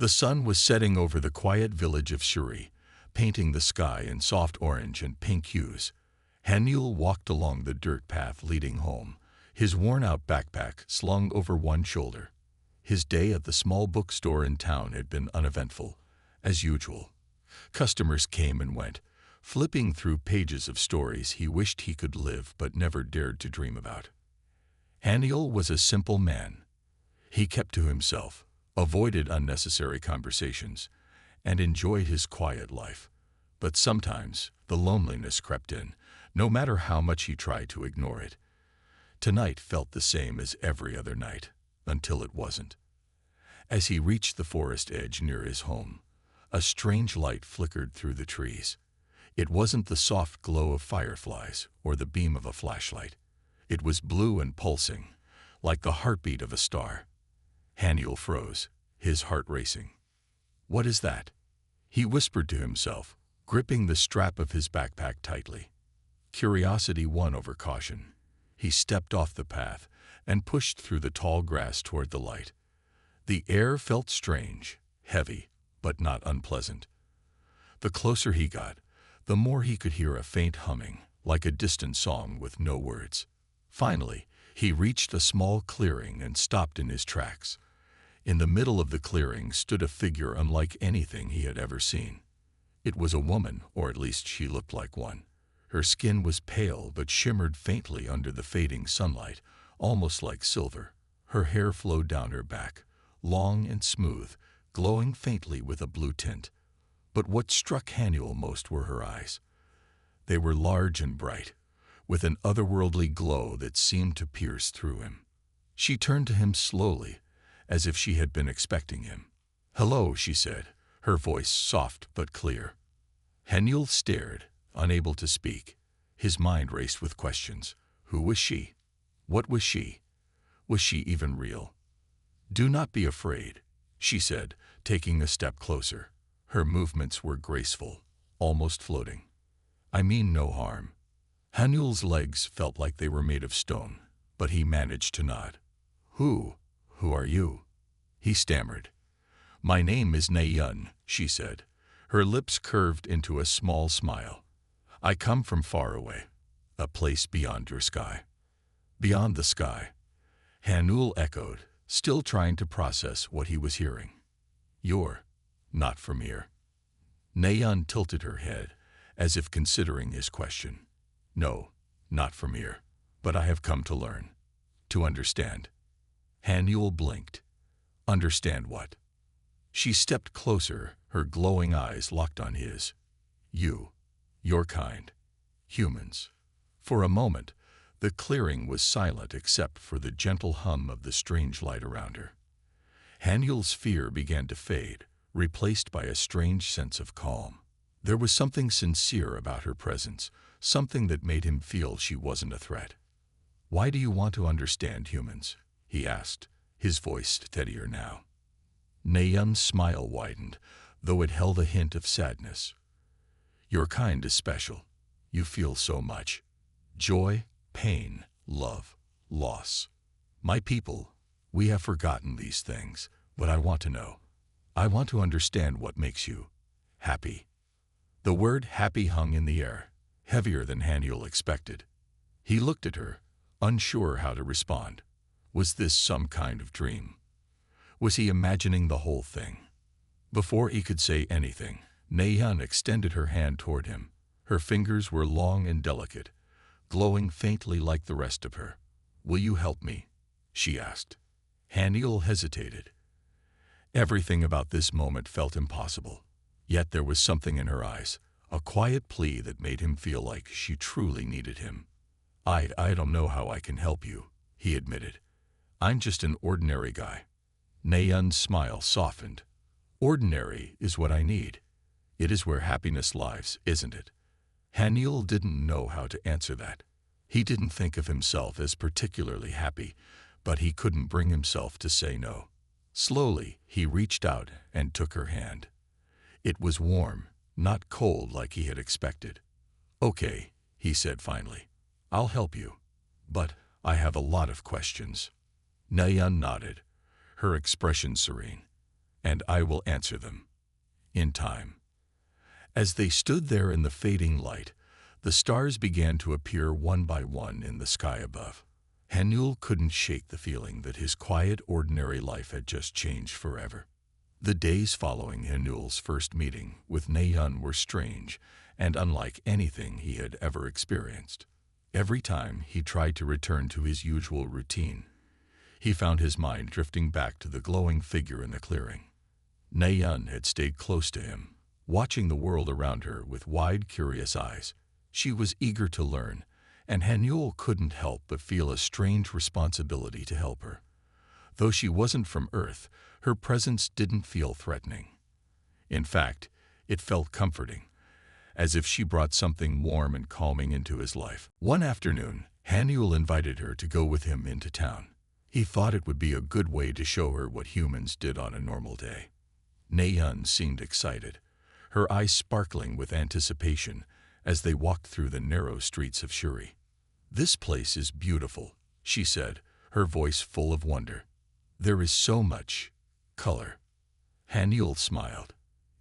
The sun was setting over the quiet village of Shuri, painting the sky in soft orange and pink hues. Haniel walked along the dirt path leading home, his worn-out backpack slung over one shoulder. His day at the small bookstore in town had been uneventful, as usual. Customers came and went, flipping through pages of stories he wished he could live but never dared to dream about. Haniel was a simple man. He kept to himself, avoided unnecessary conversations, and enjoyed his quiet life. But sometimes the loneliness crept in, no matter how much he tried to ignore it. Tonight felt the same as every other night, until it wasn't. As he reached the forest edge near his home, a strange light flickered through the trees. It wasn't the soft glow of fireflies or the beam of a flashlight. It was blue and pulsing, like the heartbeat of a star. Haniel froze, his heart racing. "What is that?" he whispered to himself, gripping the strap of his backpack tightly. Curiosity won over caution. He stepped off the path and pushed through the tall grass toward the light. The air felt strange, heavy, but not unpleasant. The closer he got, the more he could hear a faint humming, like a distant song with no words. Finally, he reached a small clearing and stopped in his tracks. In the middle of the clearing stood a figure unlike anything he had ever seen. It was a woman, or at least she looked like one. Her skin was pale but shimmered faintly under the fading sunlight, almost like silver. Her hair flowed down her back, long and smooth, glowing faintly with a blue tint. But what struck Haniel most were her eyes. They were large and bright, with an otherworldly glow that seemed to pierce through him. She turned to him slowly, as if she had been expecting him. "Hello," she said, her voice soft but clear. Haniel stared, unable to speak. His mind raced with questions. Who was she? What was she? Was she even real? "Do not be afraid," she said, taking a step closer. Her movements were graceful, almost floating. "I mean no harm." Haniel's legs felt like they were made of stone, but he managed to nod. Who are you?" he stammered. "My name is Naeun," she said. Her lips curved into a small smile. "I come from far away, a place beyond your sky." "Beyond the sky," Haniel echoed, still trying to process what he was hearing. "You're not from here." Naeun tilted her head, as if considering his question. "No, not from here, but I have come to learn, to understand." Haniel blinked. "Understand what?" She stepped closer, her glowing eyes locked on his. Your kind, humans." For a moment, the clearing was silent except for the gentle hum of the strange light around her. Haniel's fear began to fade, replaced by a strange sense of calm. There was something sincere about her presence, something that made him feel she wasn't a threat. "Why do you want to understand humans?" he asked, his voice steadier now. Naeun's smile widened, though it held a hint of sadness. "Your kind is special. You feel so much. Joy, pain, love, loss. My people, we have forgotten these things, but I want to know. I want to understand what makes you happy." The word happy hung in the air, heavier than Haniel expected. He looked at her, unsure how to respond. Was this some kind of dream? Was he imagining the whole thing? Before he could say anything, Naeun extended her hand toward him. Her fingers were long and delicate, glowing faintly like the rest of her. "Will you help me?" she asked. Haniel hesitated. Everything about this moment felt impossible. Yet there was something in her eyes, a quiet plea that made him feel like she truly needed him. I don't know how I can help you," he admitted. "I'm just an ordinary guy." Naeun's smile softened. "Ordinary is what I need. It is where happiness lies, isn't it?" Haniel didn't know how to answer that. He didn't think of himself as particularly happy, but he couldn't bring himself to say no. Slowly, he reached out and took her hand. It was warm, not cold like he had expected. "Okay," he said finally. "I'll help you. But I have a lot of questions." Naeun nodded, her expression serene. and I will answer them. In time. As they stood there in the fading light, the stars began to appear one by one in the sky above. Haniel couldn't shake the feeling that his quiet, ordinary life had just changed forever. The days following Haniel's first meeting with Naeun were strange and unlike anything he had ever experienced. Every time he tried to return to his usual routine, he found his mind drifting back to the glowing figure in the clearing. Naeun had stayed close to him, watching the world around her with wide, curious eyes. She was eager to learn, and Haniel couldn't help but feel a strange responsibility to help her. Though she wasn't from Earth, her presence didn't feel threatening. In fact, it felt comforting, as if she brought something warm and calming into his life. One afternoon, Haniel invited her to go with him into town. He thought it would be a good way to show her what humans did on a normal day. Naeun seemed excited, her eyes sparkling with anticipation as they walked through the narrow streets of Shuri. "This place is beautiful," she said, her voice full of wonder. "There is so much color." Haniel smiled.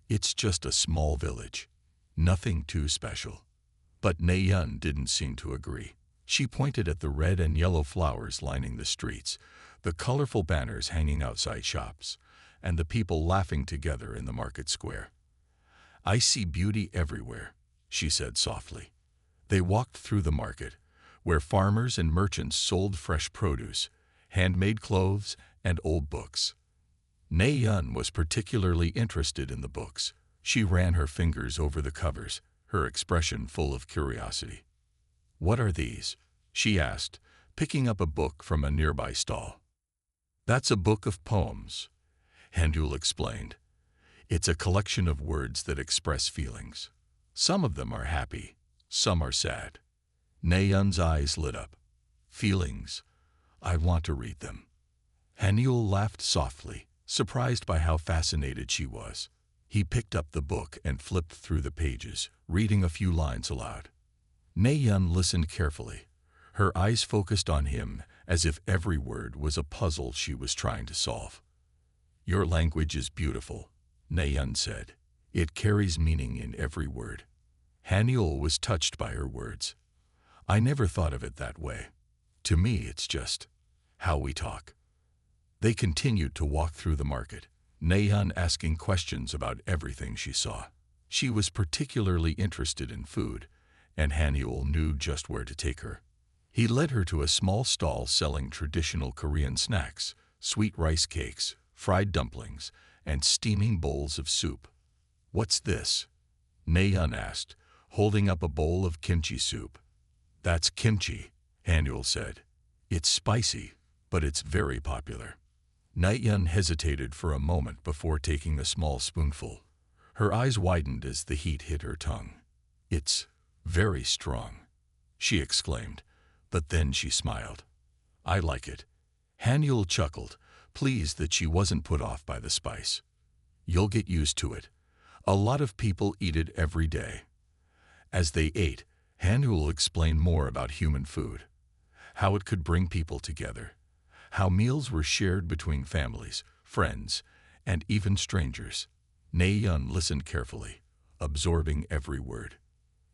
"It's just a small village. Nothing too special." But Naeun didn't seem to agree. She pointed at the red and yellow flowers lining the streets, the colorful banners hanging outside shops, and the people laughing together in the market square. "I see beauty everywhere," she said softly. They walked through the market, where farmers and merchants sold fresh produce, handmade clothes, and old books. Naeun was particularly interested in the books. She ran her fingers over the covers, her expression full of curiosity. "What are these?" she asked, picking up a book from a nearby stall. "That's a book of poems," Haniel explained. "It's a collection of words that express feelings. Some of them are happy, some are sad." Naeun's eyes lit up. "Feelings. I want to read them." Haniel laughed softly, surprised by how fascinated she was. He picked up the book and flipped through the pages, reading a few lines aloud. Naeun listened carefully, her eyes focused on him as if every word was a puzzle she was trying to solve. "Your language is beautiful," Naeun said. "It carries meaning in every word." Haniel was touched by her words. "I never thought of it that way. To me, it's just how we talk." They continued to walk through the market, Naeun asking questions about everything she saw. She was particularly interested in food, and Haniel knew just where to take her. He led her to a small stall selling traditional Korean snacks, sweet rice cakes, fried dumplings, and steaming bowls of soup. "What's this?" Naeun asked, holding up a bowl of kimchi soup. "That's kimchi," Haniel said. "It's spicy, but it's very popular." Naeun hesitated for a moment before taking a small spoonful. Her eyes widened as the heat hit her tongue. "It's very strong," she exclaimed, but then she smiled. "I like it." Haniel chuckled, pleased that she wasn't put off by the spice. "You'll get used to it. A lot of people eat it every day." As they ate, Haniel explained more about human food, how it could bring people together, how meals were shared between families, friends, and even strangers. Naeun listened carefully, absorbing every word.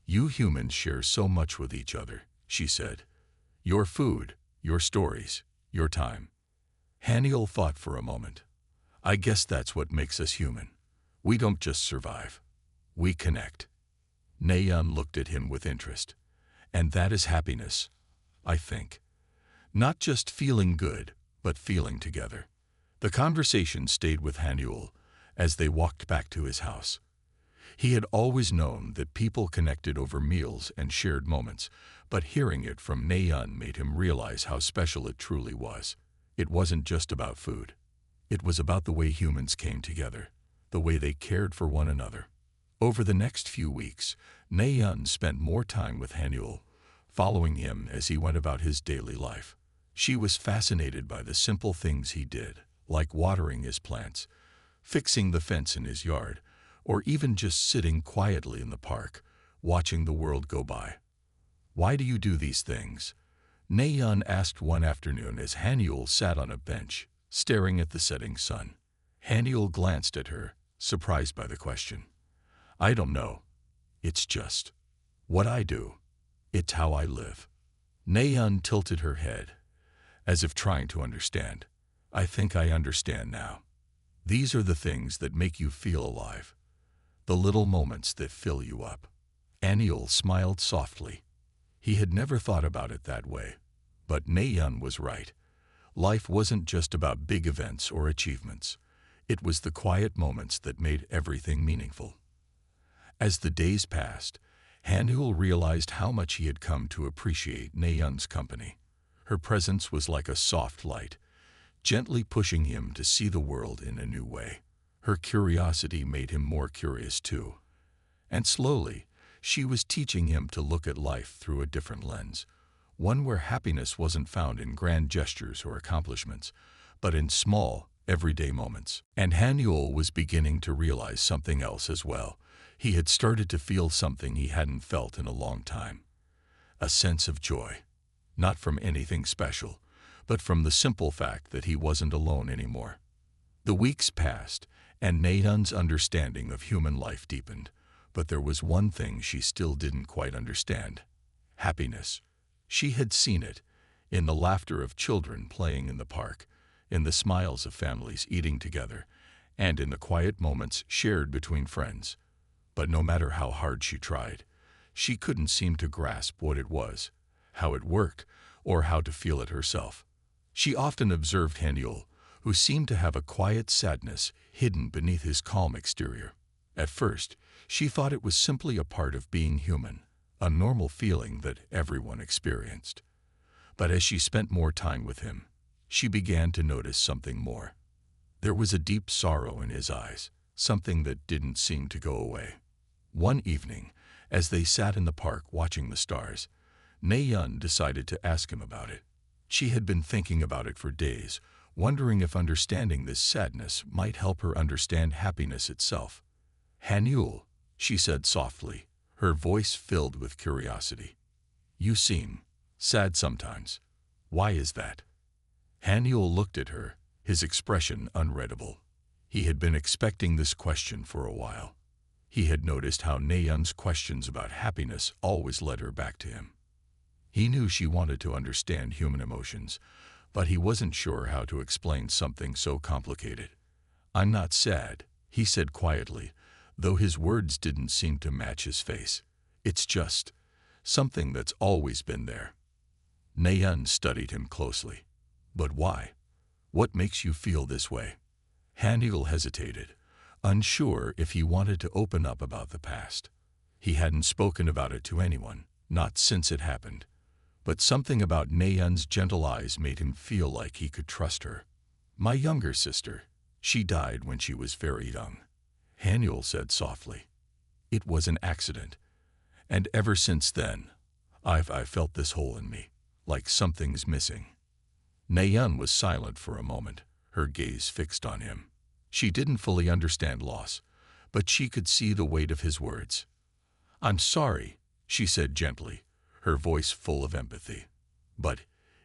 "You humans share so much with each other," she said. "Your food, your stories, your time." Haniel thought for a moment. "I guess that's what makes us human. We don't just survive. We connect." Naeun looked at him with interest. "And that is happiness, I think. Not just feeling good, but feeling together." The conversation stayed with Haniel as they walked back to his house. He had always known that people connected over meals and shared moments, but hearing it from Naeun made him realize how special it truly was. It wasn't just about food. It was about the way humans came together, the way they cared for one another. Over the next few weeks, Naeun spent more time with Haniel, following him as he went about his daily life. She was fascinated by the simple things he did, like watering his plants, fixing the fence in his yard, or even just sitting quietly in the park, watching the world go by. "Why do you do these things?" Naeun asked one afternoon as Haniel sat on a bench, staring at the setting sun. Haniel glanced at her, surprised by the question. I don't know. It's just what I do. It's how I live. Naeun tilted her head, as if trying to understand. I think I understand now. These are the things that make you feel alive. The little moments that fill you up. Haniel smiled softly. He had never thought about it that way. But Naeun was right. Life wasn't just about big events or achievements. It was the quiet moments that made everything meaningful. As the days passed, Haniel realized how much he had come to appreciate Naeun's company. Her presence was like a soft light, gently pushing him to see the world in a new way. Her curiosity made him more curious too. And slowly, she was teaching him to look at life through a different lens, one where happiness wasn't found in grand gestures or accomplishments, but in small, everyday moments. And Haniel was beginning to realize something else as well. He had started to feel something he hadn't felt in a long time. A sense of joy. Not from anything special, but from the simple fact that he wasn't alone anymore. The weeks passed, and Naeun's understanding of human life deepened. But there was one thing she still didn't quite understand. Happiness. She had seen it, in the laughter of children playing in the park, in the smiles of families eating together, and in the quiet moments shared between friends. But no matter how hard she tried, she couldn't seem to grasp what it was, how it worked, or how to feel it herself. She often observed Haniel, who seemed to have a quiet sadness hidden beneath his calm exterior. At first, she thought it was simply a part of being human, a normal feeling that everyone experienced. But as she spent more time with him, she began to notice something more. There was a deep sorrow in his eyes, something that didn't seem to go away. One evening, as they sat in the park watching the stars, Naeun decided to ask him about it. She had been thinking about it for days, wondering if understanding this sadness might help her understand happiness itself. Haniel, she said softly, her voice filled with curiosity. You seem sad sometimes. Why is that? Haniel looked at her, his expression unreadable. He had been expecting this question for a while. He had noticed how Naeun's questions about happiness always led her back to him. He knew she wanted to understand human emotions, but he wasn't sure how to explain something so complicated. I'm not sad, he said quietly, though his words didn't seem to match his face. It's just something that's always been there. Naeun studied him closely. But why? What makes you feel this way? Haniel hesitated, unsure if he wanted to open up about the past. He hadn't spoken about it to anyone, not since it happened. But something about Naeun's gentle eyes made him feel like he could trust her. My younger sister. She died when she was very young. Haniel said softly. It was an accident. And ever since then, I've felt this hole in me, like something's missing. Naeun was silent for a moment, her gaze fixed on him. She didn't fully understand loss, but she could see the weight of his words. I'm sorry, she said gently, her voice full of empathy. But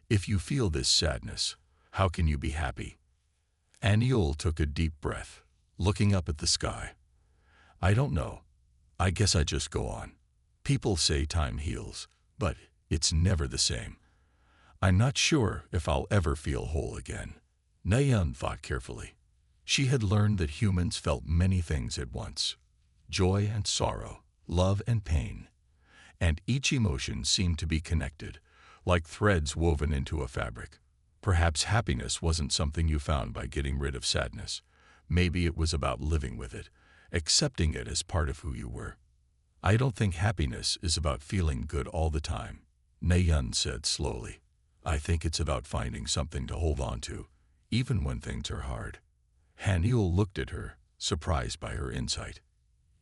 if you feel this sadness, how can you be happy? Haniel took a deep breath, looking up at the sky. I don't know. I guess I just go on. People say time heals, but it's never the same. I'm not sure if I'll ever feel whole again. Naeun thought carefully. She had learned that humans felt many things at once. Joy and sorrow, love and pain. And each emotion seemed to be connected, like threads woven into a fabric. Perhaps happiness wasn't something you found by getting rid of sadness. Maybe it was about living with it, accepting it as part of who you were. I don't think happiness is about feeling good all the time, Naeun said slowly. I think it's about finding something to hold on to, even when things are hard. Haniel looked at her, surprised by her insight.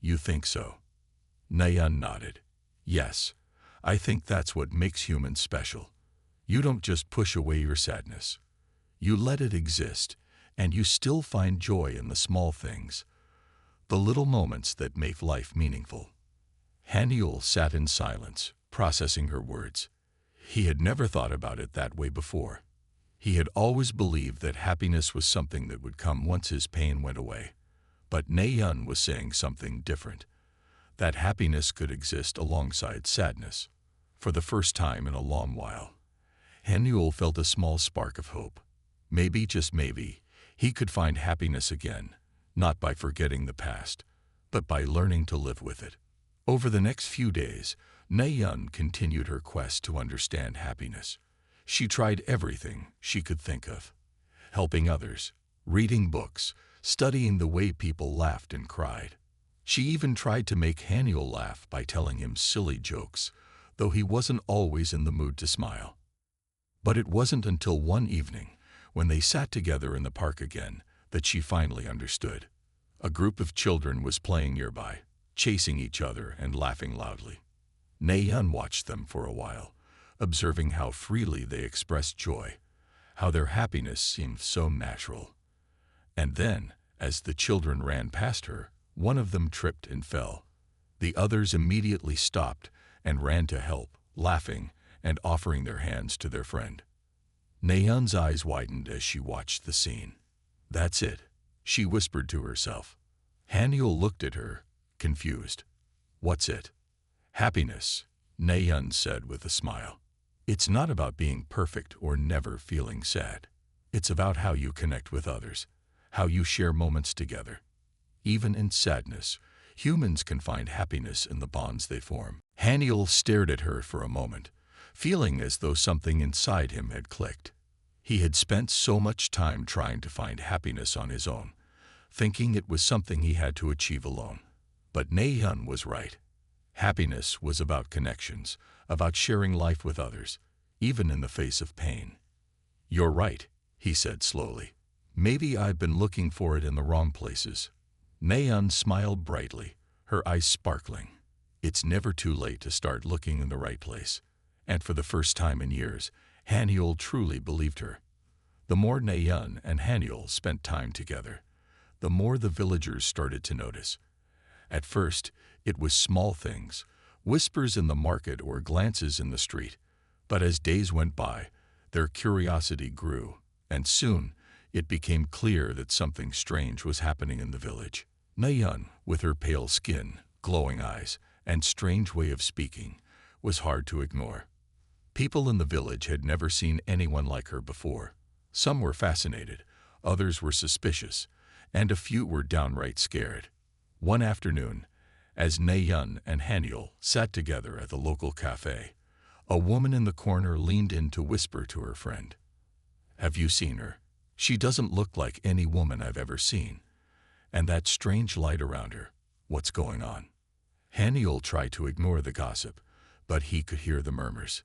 You think so? Naeun nodded. Yes, I think that's what makes humans special. You don't just push away your sadness. You let it exist, and you still find joy in the small things, the little moments that make life meaningful. Haniel sat in silence, processing her words. He had never thought about it that way before. He had always believed that happiness was something that would come once his pain went away. But Na-Yun was saying something different, that happiness could exist alongside sadness. For the first time in a long while, Hanyul felt a small spark of hope. Maybe, just maybe, he could find happiness again, not by forgetting the past, but by learning to live with it. Over the next few days, Na-Yun continued her quest to understand happiness. She tried everything she could think of: helping others, reading books, studying the way people laughed and cried. She even tried to make Hanyul laugh by telling him silly jokes, though he wasn't always in the mood to smile. But it wasn't until one evening, when they sat together in the park again, that she finally understood. A group of children was playing nearby, chasing each other and laughing loudly. Na-Yun watched them for a while, observing how freely they expressed joy, how their happiness seemed so natural. And then, as the children ran past her, one of them tripped and fell. The others immediately stopped and ran to help, laughing and offering their hands to their friend. Na-Yun's eyes widened as she watched the scene. "That's it," she whispered to herself. Hanyul looked at her, confused. "What's it?" "Happiness," Na-Yun said with a smile. "It's not about being perfect or never feeling sad. It's about how you connect with others, how you share moments together. Even in sadness, humans can find happiness in the bonds they form." Hanyul stared at her for a moment, feeling as though something inside him had clicked. He had spent so much time trying to find happiness on his own, thinking it was something he had to achieve alone. But Na-Yun was right. Happiness was about connections, about sharing life with others, even in the face of pain. "You're right," he said slowly. "Maybe I've been looking for it in the wrong places." Na-Yun smiled brightly, her eyes sparkling. It's never too late to start looking in the right place. And for the first time in years, Hanyul truly believed her. The more Na-Yun and Hanyul spent time together, the more the villagers started to notice. At first, it was small things, whispers in the market or glances in the street. But as days went by, their curiosity grew, and soon it became clear that something strange was happening in the village. Na-Yun, with her pale skin, glowing eyes, and strange way of speaking, was hard to ignore. People in the village had never seen anyone like her before. Some were fascinated, others were suspicious, and a few were downright scared. One afternoon, as Na-Yun and Hanyul sat together at the local cafe, a woman in the corner leaned in to whisper to her friend, "Have you seen her? She doesn't look like any woman I've ever seen. And that strange light around her, what's going on?" Hanyul tried to ignore the gossip, but he could hear the murmurs.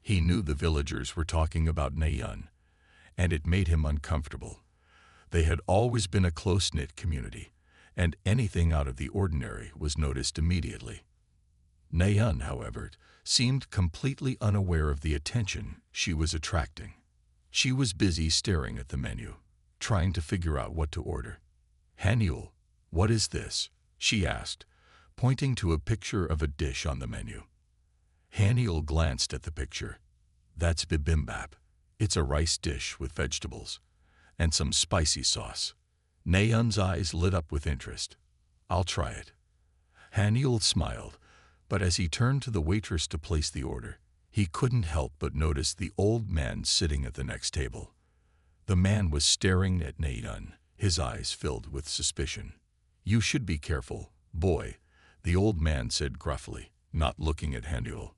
He knew the villagers were talking about Na-Yun, and it made him uncomfortable. They had always been a close-knit community, and anything out of the ordinary was noticed immediately. Na-Yun, however, seemed completely unaware of the attention she was attracting. She was busy staring at the menu, trying to figure out what to order. "Hanyul, what is this?" she asked, pointing to a picture of a dish on the menu. Hanyul glanced at the picture. "That's bibimbap. It's a rice dish with vegetables and some spicy sauce." Na-Yun's eyes lit up with interest. "I'll try it." Hanyul smiled, but as he turned to the waitress to place the order, he couldn't help but notice the old man sitting at the next table. The man was staring at Na-Yun, his eyes filled with suspicion. "You should be careful, boy," the old man said gruffly, not looking at Hanyul.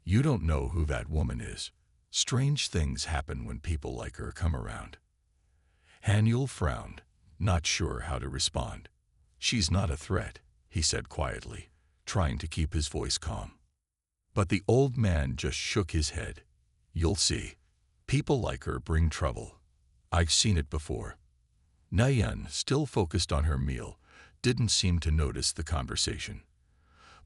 "You don't know who that woman is. Strange things happen when people like her come around." Hanyul frowned, not sure how to respond. "She's not a threat," he said quietly, trying to keep his voice calm. But the old man just shook his head. "You'll see. People like her bring trouble. I've seen it before." Na-Yun, still focused on her meal, didn't seem to notice the conversation.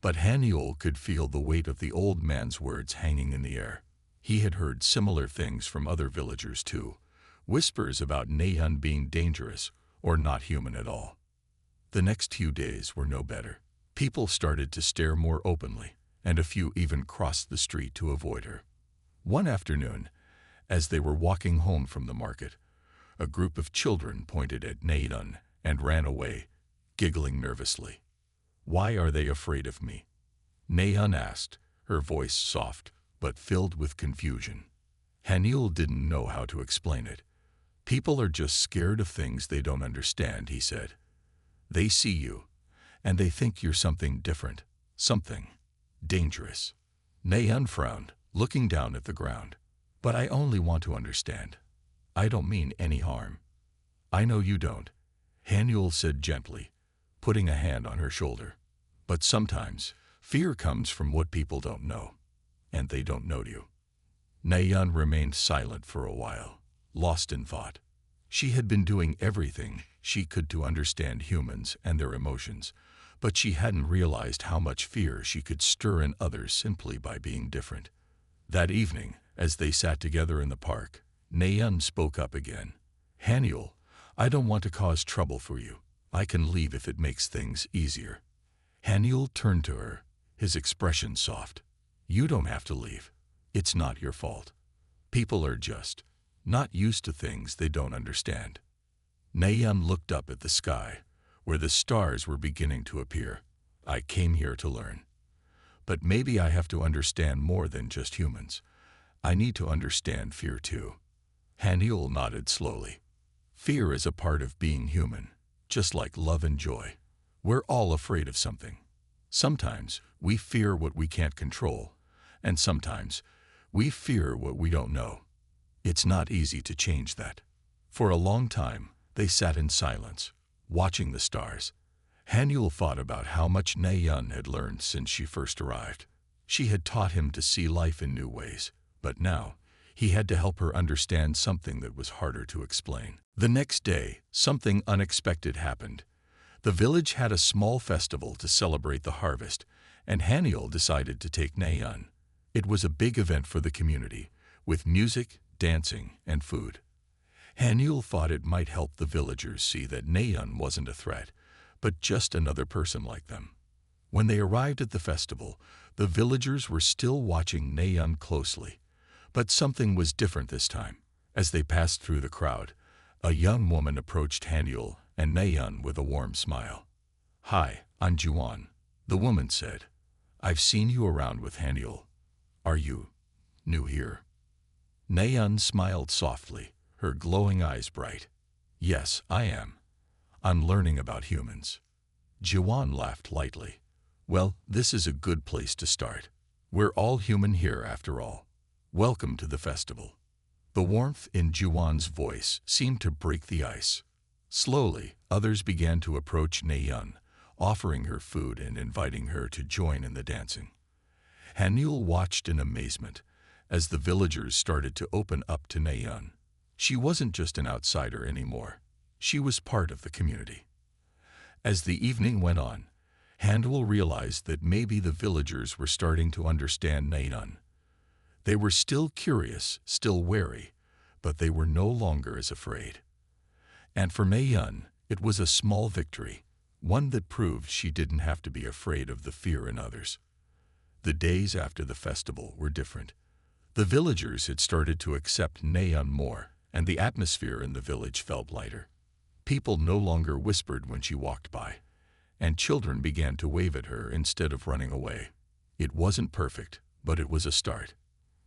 But Hanyul could feel the weight of the old man's words hanging in the air. He had heard similar things from other villagers too, whispers about Na-Yun being dangerous or not human at all. The next few days were no better. People started to stare more openly, and a few even crossed the street to avoid her. One afternoon, As they were walking home from the market, a group of children pointed at Naeun and ran away, giggling nervously. "Why are they afraid of me?" Naeun asked, her voice soft but filled with confusion. Haniel didn't know how to explain it. "People are just scared of things they don't understand," he said. "They see you, and they think you're something different, something dangerous." Naeun frowned, looking down at the ground. "But I only want to understand. I don't mean any harm." "I know you don't," Haniel said gently, putting a hand on her shoulder. "But sometimes fear comes from what people don't know, and they don't know you." Naeun remained silent for a while, lost in thought. She had been doing everything she could to understand humans and their emotions, but she hadn't realized how much fear she could stir in others simply by being different. That evening, as they sat together in the park, Naeun spoke up again. "Haniel, I don't want to cause trouble for you. I can leave if it makes things easier." Haniel turned to her, his expression soft. "You don't have to leave. It's not your fault. People are just not used to things they don't understand." Naeun looked up at the sky, where the stars were beginning to appear. "I came here to learn. But maybe I have to understand more than just humans. I need to understand fear too." Haniel nodded slowly. "Fear is a part of being human, just like love and joy. We're all afraid of something. Sometimes we fear what we can't control, and sometimes we fear what we don't know. It's not easy to change that." For a long time, they sat in silence, watching the stars. Haniel thought about how much Naeun had learned since she first arrived. She had taught him to see life in new ways, but now he had to help her understand something that was harder to explain. The next day, something unexpected happened. The village had a small festival to celebrate the harvest, and Haniel decided to take Naeun. It was a big event for the community, with music, dancing, and food. Haniel thought it might help the villagers see that Naeun wasn't a threat, but just another person like them. When they arrived at the festival, the villagers were still watching Naeun closely. But something was different this time. As they passed through the crowd, a young woman approached Haniel and Naeun with a warm smile. "Hi, I'm Juan," the woman said. "I've seen you around with Haniel. Are you new here?" Naeun smiled softly, her glowing eyes bright. "Yes, I am. I'm learning about humans." Juan laughed lightly. "Well, this is a good place to start. We're all human here after all. Welcome to the festival." The warmth in Juan's voice seemed to break the ice. Slowly, others began to approach Naeun, offering her food and inviting her to join in the dancing. Haniel watched in amazement as the villagers started to open up to Naeun. She wasn't just an outsider anymore. She was part of the community. As the evening went on, Haniel realized that maybe the villagers were starting to understand Naeun. They were still curious, still wary, but they were no longer as afraid. And for Naeun, it was a small victory, one that proved she didn't have to be afraid of the fear in others. The days after the festival were different. The villagers had started to accept Naeun more, and the atmosphere in the village felt lighter. People no longer whispered when she walked by, and children began to wave at her instead of running away. It wasn't perfect, but it was a start.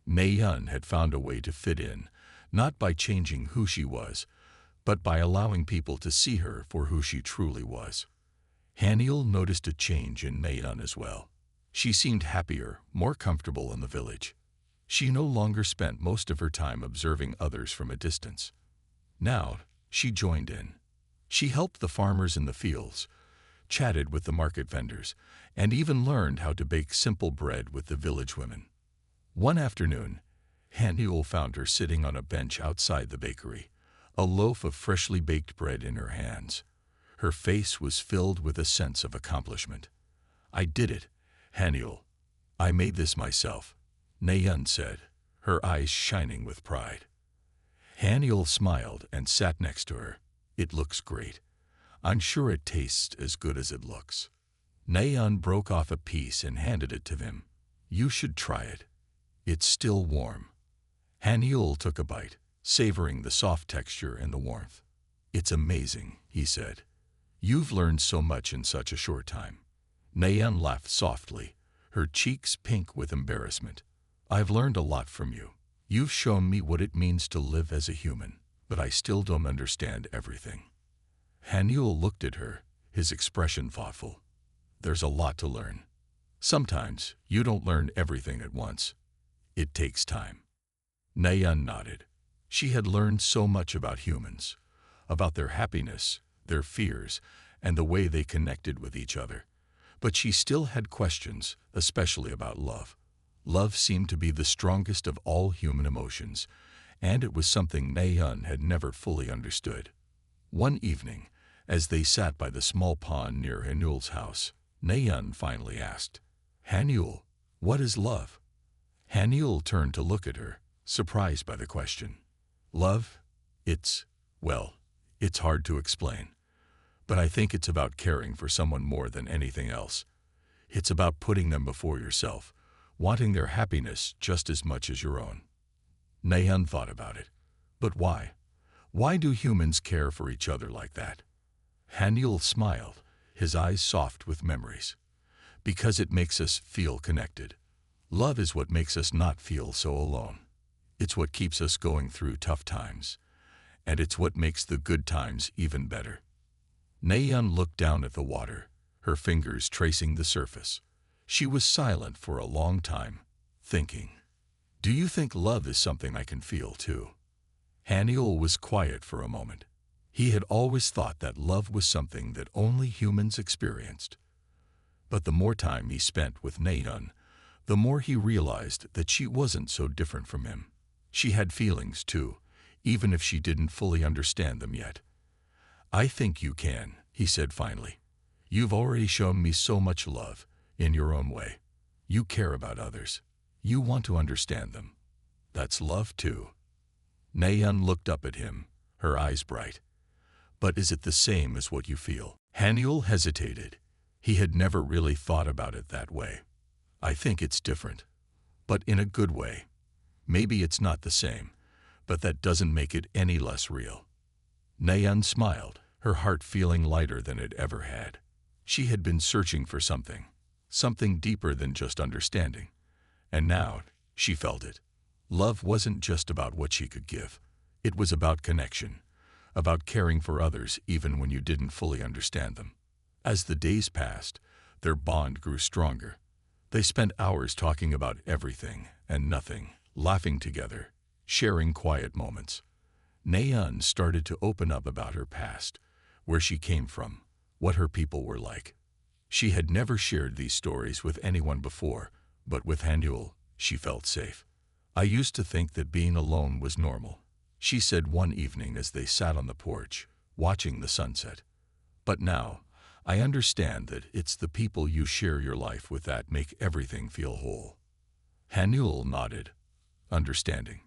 Naeun had found a way to fit in, not by changing who she was, but by allowing people to see her for who she truly was. Haniel noticed a change in Naeun as well. She seemed happier, more comfortable in the village. She no longer spent most of her time observing others from a distance. Now, she joined in. She helped the farmers in the fields, chatted with the market vendors, and even learned how to bake simple bread with the village women. One afternoon, Haniel found her sitting on a bench outside the bakery, a loaf of freshly baked bread in her hands. Her face was filled with a sense of accomplishment. "I did it, Haniel. I made this myself," Naeun said, her eyes shining with pride. Haniel smiled and sat next to her. "It looks great. I'm sure it tastes as good as it looks." Naeun broke off a piece and handed it to him. "You should try it. It's still warm." Haniel took a bite, savoring the soft texture and the warmth. "It's amazing," he said. "You've learned so much in such a short time." Nayan laughed softly, her cheeks pink with embarrassment. "I've learned a lot from you. You've shown me what it means to live as a human, but I still don't understand everything." Haniel looked at her, his expression thoughtful. "There's a lot to learn. Sometimes you don't learn everything at once. It takes time." Nayan nodded. She had learned so much about humans, about their happiness, their fears, and the way they connected with each other. But she still had questions, especially about love. Love seemed to be the strongest of all human emotions, and it was something Nayan had never fully understood. One evening, as they sat by the small pond near Hanuel's house, Nayan finally asked, "Hanuel, what is love?" Hanuel turned to look at her, surprised by the question. "Love? It's hard to explain. But I think it's about caring for someone more than anything else. It's about putting them before yourself, wanting their happiness just as much as your own." Nayan thought about it. But why? Why do humans care for each other like that? Haniel smiled, his eyes soft with memories. "Because it makes us feel connected. Love is what makes us not feel so alone. It's what keeps us going through tough times. And it's what makes the good times even better." Nayan looked down at the water, her fingers tracing the surface. She was silent for a long time, thinking. "Do you think love is something I can feel too?" Haniel was quiet for a moment. He had always thought that love was something that only humans experienced. But the more time he spent with Nayan, the more he realized that she wasn't so different from him. She had feelings too, even if she didn't fully understand them yet. "I think you can," he said finally. "You've already shown me so much love, in your own way. You care about others. You want to understand them. That's love too." Nayan looked up at him, her eyes bright. "But is it the same as what you feel?" Haniel hesitated. He had never really thought about it that way. "I think it's different, but in a good way. Maybe it's not the same, but that doesn't make it any less real." Nayan smiled, her heart feeling lighter than it ever had. She had been searching for something deeper than just understanding. And now she felt it. Love wasn't just about what she could give. It was about connection, about caring for others even when you didn't fully understand them. As the days passed, their bond grew stronger. They spent hours talking about everything and nothing, laughing together, sharing quiet moments. Nayan started to open up about her past, where she came from, what her people were like. She had never shared these stories with anyone before, but with Haniel, she felt safe. "I used to think that being alone was normal," she said one evening as they sat on the porch, watching the sunset. "But now, I understand that it's the people you share your life with that make everything feel whole." Haniel nodded, understanding.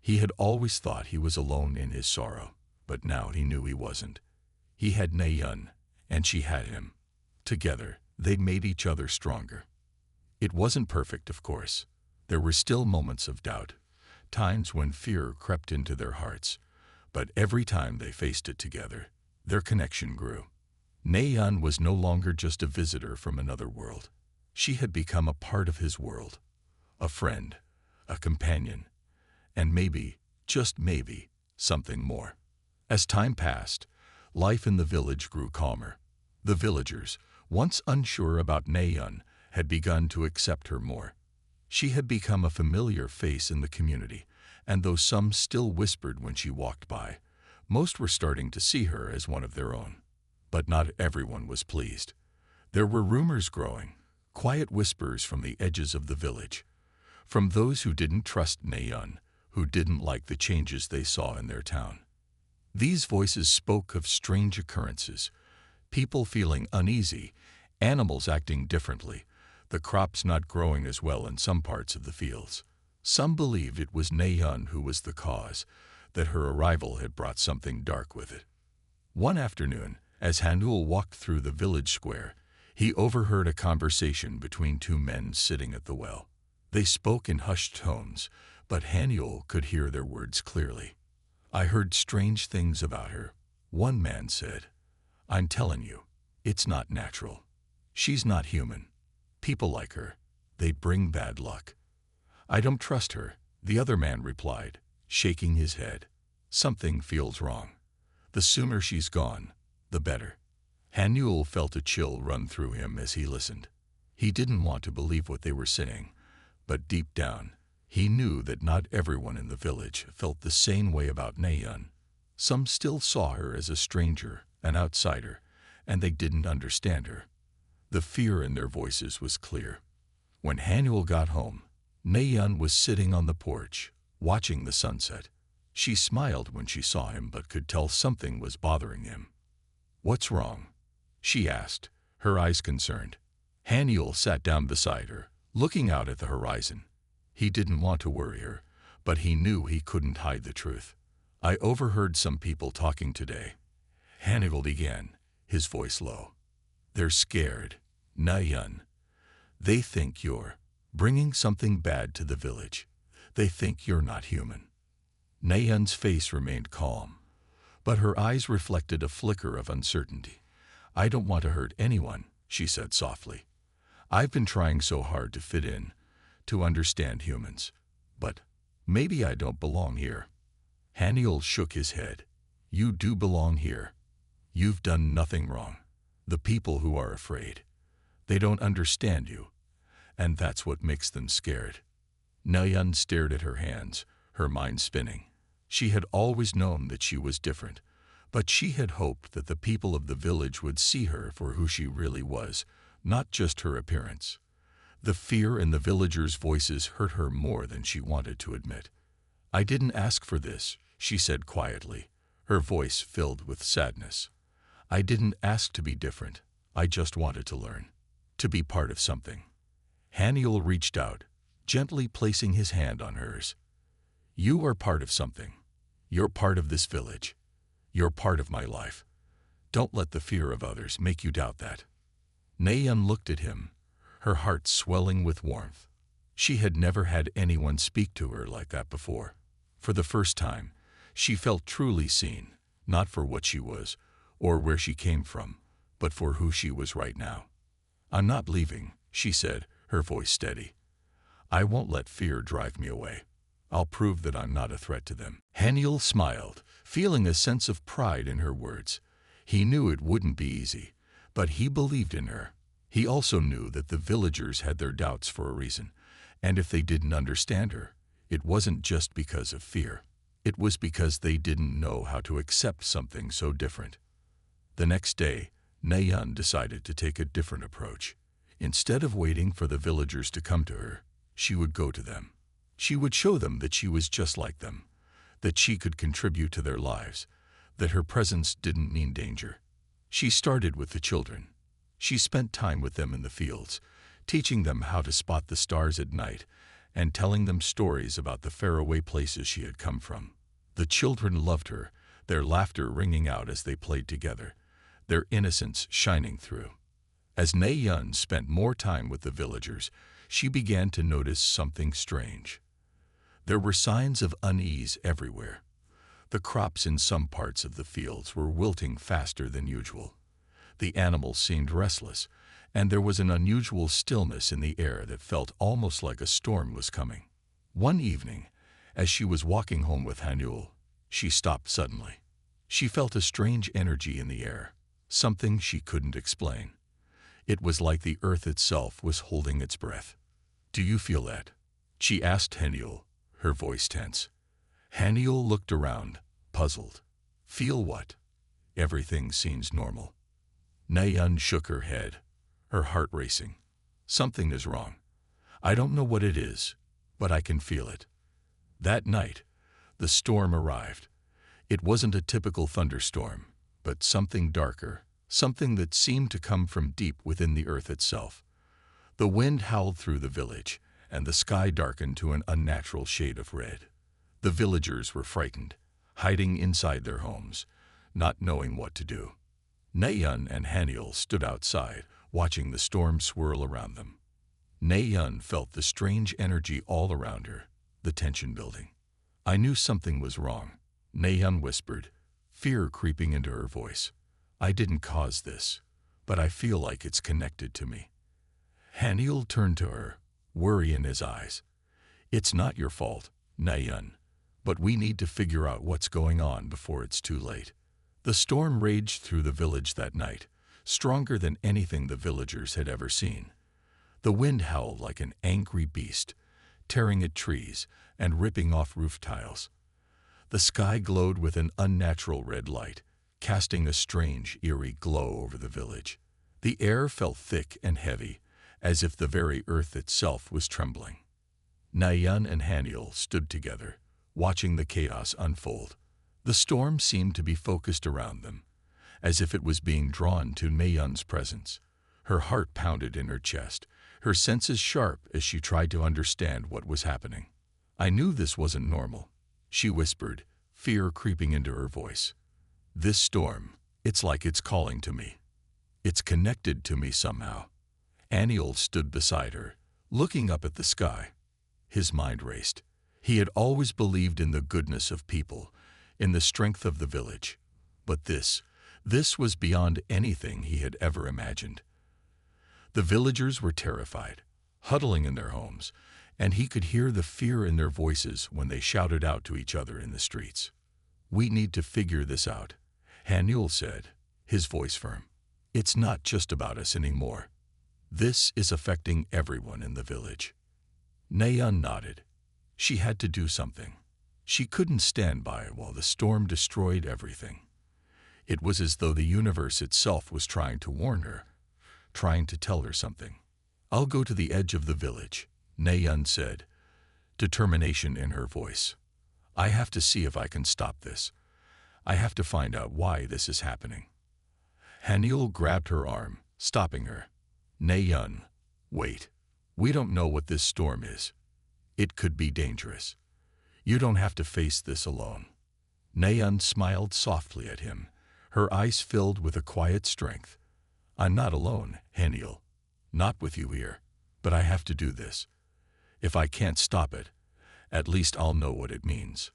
He had always thought he was alone in his sorrow, but now he knew he wasn't. He had Nayan, and she had him. Together, they made each other stronger. It wasn't perfect, of course. There were still moments of doubt, times when fear crept into their hearts, but every time they faced it together, their connection grew. Nayan was no longer just a visitor from another world. She had become a part of his world, a friend, a companion, and maybe, just maybe, something more. As time passed, life in the village grew calmer. The villagers, once unsure about Nayan, had begun to accept her more. She had become a familiar face in the community, and though some still whispered when she walked by, most were starting to see her as one of their own. But not everyone was pleased. There were rumors growing, quiet whispers from the edges of the village, from those who didn't trust Nayan, who didn't like the changes they saw in their town. These voices spoke of strange occurrences, people feeling uneasy, animals acting differently, the crops not growing as well in some parts of the fields. Some believed it was Nayan who was the cause, that her arrival had brought something dark with it. One afternoon, as Haniel walked through the village square, he overheard a conversation between two men sitting at the well. They spoke in hushed tones, but Haniel could hear their words clearly. I heard strange things about her. One man said, I'm telling you, it's not natural. She's not human. People like her, they bring bad luck. I don't trust her, the other man replied, shaking his head. Something feels wrong. The sooner she's gone, the better. Haniel felt a chill run through him as he listened. He didn't want to believe what they were saying, but deep down, he knew that not everyone in the village felt the same way about Naeun. Some still saw her as a stranger, an outsider, and they didn't understand her. The fear in their voices was clear. When Haniel got home, Naeun was sitting on the porch, watching the sunset. She smiled when she saw him but could tell something was bothering him. What's wrong? She asked, her eyes concerned. Haniel sat down beside her, looking out at the horizon. He didn't want to worry her, but he knew he couldn't hide the truth. I overheard some people talking today. Haniel began, his voice low. They're scared, Naeun. They think you're bringing something bad to the village. They think you're not human. Naeun's face remained calm, but her eyes reflected a flicker of uncertainty. I don't want to hurt anyone, she said softly. I've been trying so hard to fit in, to understand humans, but maybe I don't belong here. Haniel shook his head. You do belong here. You've done nothing wrong. The people who are afraid, they don't understand you, and that's what makes them scared. Naeun stared at her hands, her mind spinning. She had always known that she was different, but she had hoped that the people of the village would see her for who she really was, not just her appearance. The fear in the villagers' voices hurt her more than she wanted to admit. I didn't ask for this, she said quietly, her voice filled with sadness. I didn't ask to be different. I just wanted to learn, to be part of something. Haniel reached out, gently placing his hand on hers. You are part of something. You're part of this village. You're part of my life. Don't let the fear of others make you doubt that. Naeun looked at him, her heart swelling with warmth. She had never had anyone speak to her like that before. For the first time, she felt truly seen, not for what she was, or where she came from, but for who she was right now. I'm not leaving, she said, her voice steady. I won't let fear drive me away. I'll prove that I'm not a threat to them. Haniel smiled, feeling a sense of pride in her words. He knew it wouldn't be easy, but he believed in her. He also knew that the villagers had their doubts for a reason, and if they didn't understand her, it wasn't just because of fear. It was because they didn't know how to accept something so different. The next day, Naeun decided to take a different approach. Instead of waiting for the villagers to come to her, she would go to them. She would show them that she was just like them, that she could contribute to their lives, that her presence didn't mean danger. She started with the children. She spent time with them in the fields, teaching them how to spot the stars at night and telling them stories about the faraway places she had come from. The children loved her, their laughter ringing out as they played together, their innocence shining through. As Naeun spent more time with the villagers, she began to notice something strange. There were signs of unease everywhere. The crops in some parts of the fields were wilting faster than usual. The animals seemed restless, and there was an unusual stillness in the air that felt almost like a storm was coming. One evening, as she was walking home with Haniel, she stopped suddenly. She felt a strange energy in the air, something she couldn't explain. It was like the earth itself was holding its breath. Do you feel that? She asked Haniel, her voice tense. Haniel looked around, puzzled. Feel what? Everything seems normal. Naeun shook her head, her heart racing. Something is wrong. I don't know what it is, but I can feel it. That night, the storm arrived. It wasn't a typical thunderstorm, but something darker, something that seemed to come from deep within the earth itself. The wind howled through the village, and the sky darkened to an unnatural shade of red. The villagers were frightened, hiding inside their homes, not knowing what to do. Naeun and Haniel stood outside, watching the storm swirl around them. Naeun felt the strange energy all around her. the tension building. I knew something was wrong, Nahyun whispered, fear creeping into her voice. I didn't cause this, but I feel like it's connected to me. Haniel turned to her, worry in his eyes. It's not your fault, Nahyun, but we need to figure out what's going on before it's too late. The storm raged through the village that night, stronger than anything the villagers had ever seen. The wind howled like an angry beast, tearing at trees and ripping off roof tiles. The sky glowed with an unnatural red light, casting a strange, eerie glow over the village. The air felt thick and heavy, as if the very earth itself was trembling. Nahyun and Haniel stood together, watching the chaos unfold. The storm seemed to be focused around them, as if it was being drawn to Nahyun's presence. Her heart pounded in her chest, her senses sharp as she tried to understand what was happening. I knew this wasn't normal, she whispered, fear creeping into her voice. This storm, it's like it's calling to me. It's connected to me somehow. Haniel stood beside her, looking up at the sky. His mind raced. He had always believed in the goodness of people, in the strength of the village. But this was beyond anything he had ever imagined. The villagers were terrified, huddling in their homes, and he could hear the fear in their voices when they shouted out to each other in the streets. We need to figure this out, Haniel said, his voice firm. It's not just about us anymore. This is affecting everyone in the village. Nahyun nodded. She had to do something. She couldn't stand by while the storm destroyed everything. It was as though the universe itself was trying to warn her, trying to tell her something. I'll go to the edge of the village, Nahyun said, determination in her voice. I have to see if I can stop this. I have to find out why this is happening. Haniel grabbed her arm, stopping her. Nahyun, wait. We don't know what this storm is. It could be dangerous. You don't have to face this alone. Nahyun smiled softly at him, her eyes filled with a quiet strength. I'm not alone, Haniel. Not with you here, but I have to do this. If I can't stop it, at least I'll know what it means.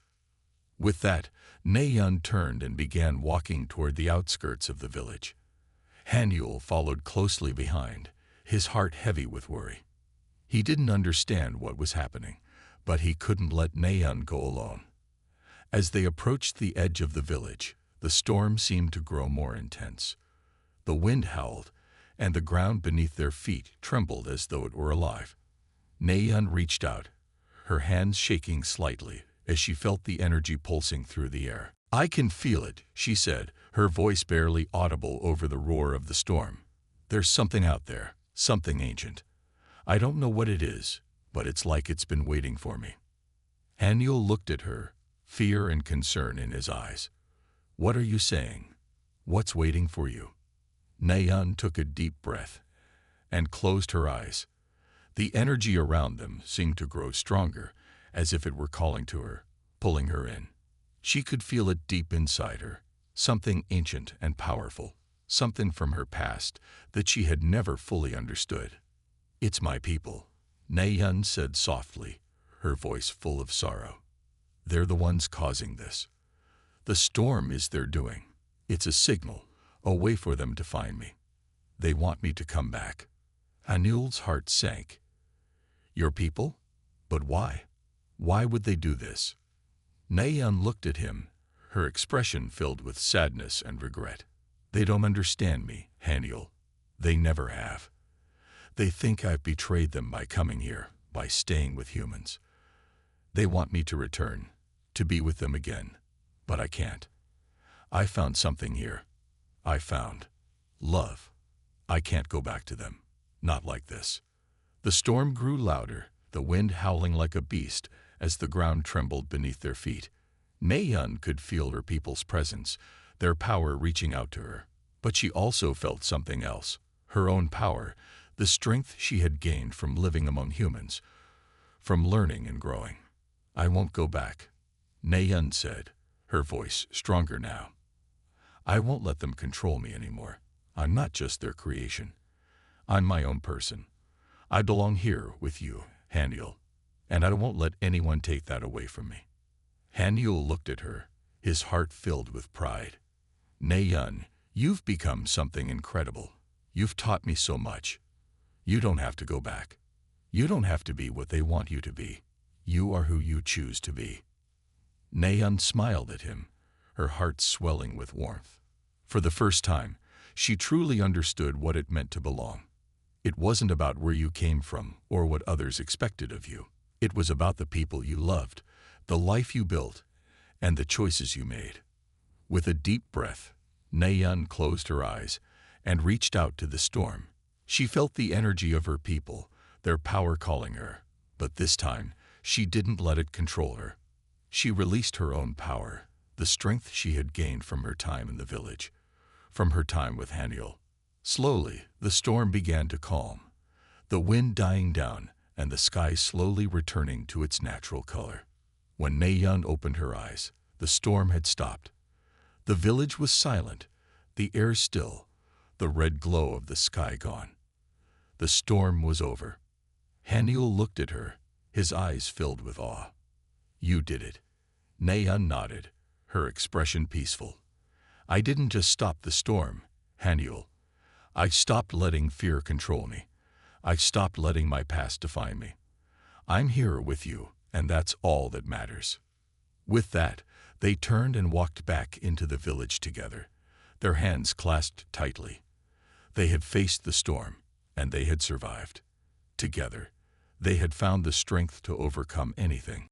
With that, Nahyun turned and began walking toward the outskirts of the village. Haniel followed closely behind, his heart heavy with worry. He didn't understand what was happening, but he couldn't let Nahyun go alone. As they approached the edge of the village, the storm seemed to grow more intense. The wind howled, and the ground beneath their feet trembled as though it were alive. Nahyun reached out, her hands shaking slightly as she felt the energy pulsing through the air. I can feel it, she said, her voice barely audible over the roar of the storm. There's something out there, something ancient. I don't know what it is, but it's like it's been waiting for me. Haniel looked at her, fear and concern in his eyes. What are you saying? What's waiting for you? Nahyun took a deep breath and closed her eyes. The energy around them seemed to grow stronger, as if it were calling to her, pulling her in. She could feel it deep inside her, something ancient and powerful, something from her past that she had never fully understood. It's my people, Nahyun said softly, her voice full of sorrow. They're the ones causing this. The storm is their doing. It's a signal, a way for them to find me. They want me to come back. Haniel's heart sank. Your people? But why? Why would they do this? Nahyun looked at him, her expression filled with sadness and regret. They don't understand me, Haniel. They never have. They think I've betrayed them by coming here, by staying with humans. They want me to return, to be with them again, but I can't. I found something here. I found love. I can't go back to them, not like this. The storm grew louder, the wind howling like a beast as the ground trembled beneath their feet. Nahyun could feel her people's presence, their power reaching out to her. But she also felt something else, her own power, the strength she had gained from living among humans, from learning and growing. I won't go back, Nahyun said, her voice stronger now. I won't let them control me anymore. I'm not just their creation. I'm my own person. I belong here with you, Haniel. and I won't let anyone take that away from me. Haniel looked at her, his heart filled with pride. Naeun, you've become something incredible. You've taught me so much. You don't have to go back. You don't have to be what they want you to be. You are who you choose to be. Naeun smiled at him, her heart swelling with warmth. For the first time, she truly understood what it meant to belong. It wasn't about where you came from or what others expected of you. It was about the people you loved, the life you built, and the choices you made. With a deep breath, Naeun closed her eyes and reached out to the storm. She felt the energy of her people, their power calling her. But this time, she didn't let it control her. She released her own power, the strength she had gained from her time in the village, from her time with Haniel. Slowly, the storm began to calm, the wind dying down and the sky slowly returning to its natural color. When Naeun opened her eyes, the storm had stopped. The village was silent, the air still, the red glow of the sky gone. The storm was over. Haniel looked at her, his eyes filled with awe. You did it. Naeun nodded, her expression peaceful. I didn't just stop the storm, Haniel. I stopped letting fear control me. I stopped letting my past define me. I'm here with you, and that's all that matters. With that, they turned and walked back into the village together, their hands clasped tightly. They had faced the storm, and they had survived. Together, they had found the strength to overcome anything.